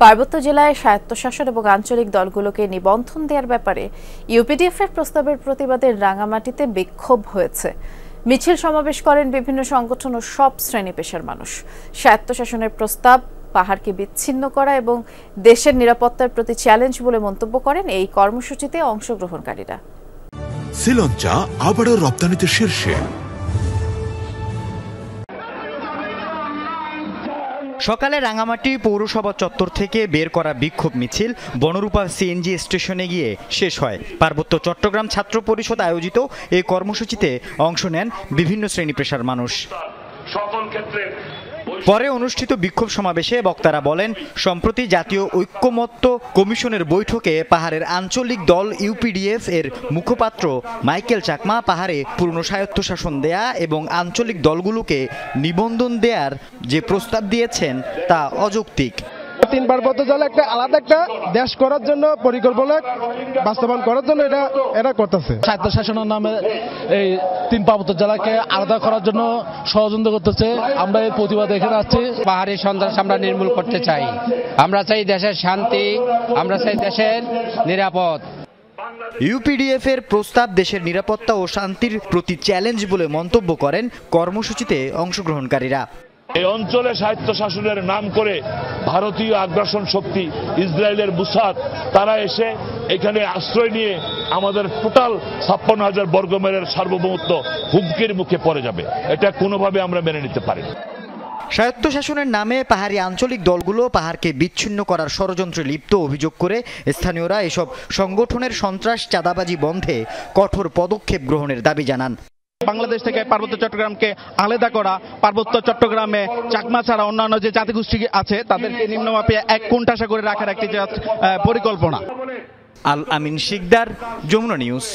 পার্বত্য জেলায় স্বায়ত্তশাসন এবং আঞ্চলিক দলগুলোকে নিবন্ধন দেওয়ার ব্যাপারে ইউপিডিএফের প্রস্তাবের প্রতিবাদে রাঙামাটিতে বিক্ষোভ হয়েছে। মিছিল সমাবেশ করেন বিভিন্ন সংগঠন ও সব শ্রেণী পেশার মানুষ। স্বায়ত্তশাসনের প্রস্তাব পাহাড়কে বিচ্ছিন্ন করা এবং দেশের নিরাপত্তার প্রতি চ্যালেঞ্জ বলে মন্তব্য করেন এই কর্মসূচিতে অংশগ্রহণকারীরা। শ্রীলঙ্কা আবারও রপ্তানিতে শীর্ষে। সকালে রাঙামাটি পৌরসভা চত্বর থেকে বের করা বিক্ষোভ মিছিল বনরূপা সিএনজি স্টেশনে গিয়ে শেষ হয়। পার্বত্য চট্টগ্রাম ছাত্র পরিষদ আয়োজিত এই কর্মসূচিতে অংশ নেন বিভিন্ন শ্রেণী পেশার মানুষ। পরে অনুষ্ঠিত বিক্ষোভ সমাবেশে বক্তারা বলেন, সম্প্রতি জাতীয় ঐক্যমত্য কমিশনের বৈঠকে পাহাড়ের আঞ্চলিক দল ইউপিডিএফ এর মুখপাত্র মাইকেল চাকমা পাহাড়ে পূর্ণ স্বায়ত্তশাসন দেয়া এবং আঞ্চলিক দলগুলোকে নিবন্ধন দেয়ার যে প্রস্তাব দিয়েছেন তা অযৌক্তিক। তিন পার্বত্য জেলা একটা আলাদা একটা দেশ করার জন্য পরিকল্পনা বাস্তবায়ন করার জন্য এটা করতেছে। স্বায়ত্তশাসনের নামে এই তিন পার্বত্য জেলাকে আলাদা করার জন্য ষড়যন্ত্র করতেছে। আমরা এই প্রতিবাদে এখানে আসছি। পাহাড়ি সন্ত্রাস আমরা নির্মূল করতে চাই। আমরা চাই দেশের শান্তি, আমরা চাই দেশের নিরাপদ। ইউপিডিএফ এর প্রস্তাব দেশের নিরাপত্তা ও শান্তির প্রতি চ্যালেঞ্জ বলে মন্তব্য করেন কর্মসূচিতে অংশগ্রহণকারীরা। এই অঞ্চলে স্বায়ত্তশাসনের নাম করে ভারতীয় আগ্রাসন শক্তি ইসরায়েলের মুসাদ তারা এসে এখানে আশ্রয় নিয়ে আমাদের টোটাল ৫৬,০০০ বর্গমাইলের সার্বভৌমত্ব হুমকির মুখে পড়ে যাবে। এটা কোনোভাবে আমরা মেনে নিতে পারি না। স্বায়ত্তশাসনের নামে পাহাড়ি আঞ্চলিক দলগুলো পাহাড়কে বিচ্ছিন্ন করার ষড়যন্ত্রে লিপ্ত অভিযোগ করে স্থানীয়রা এসব সংগঠনের সন্ত্রাস চাঁদাবাজি বন্ধে কঠোর পদক্ষেপ গ্রহণের দাবি জানান। বাংলাদেশ থেকে পার্বত্য চট্টগ্রামকে আলাদা করা, পার্বত্য চট্টগ্রামে চাকমা ছাড়া অন্যান্য যে জাতিগোষ্ঠী আছে তাদেরকে নিম্নমাপে এক কোণঠাসা করে রাখার একটি পরিকল্পনা। আল আমিন শিকদার, যমুনা নিউজ।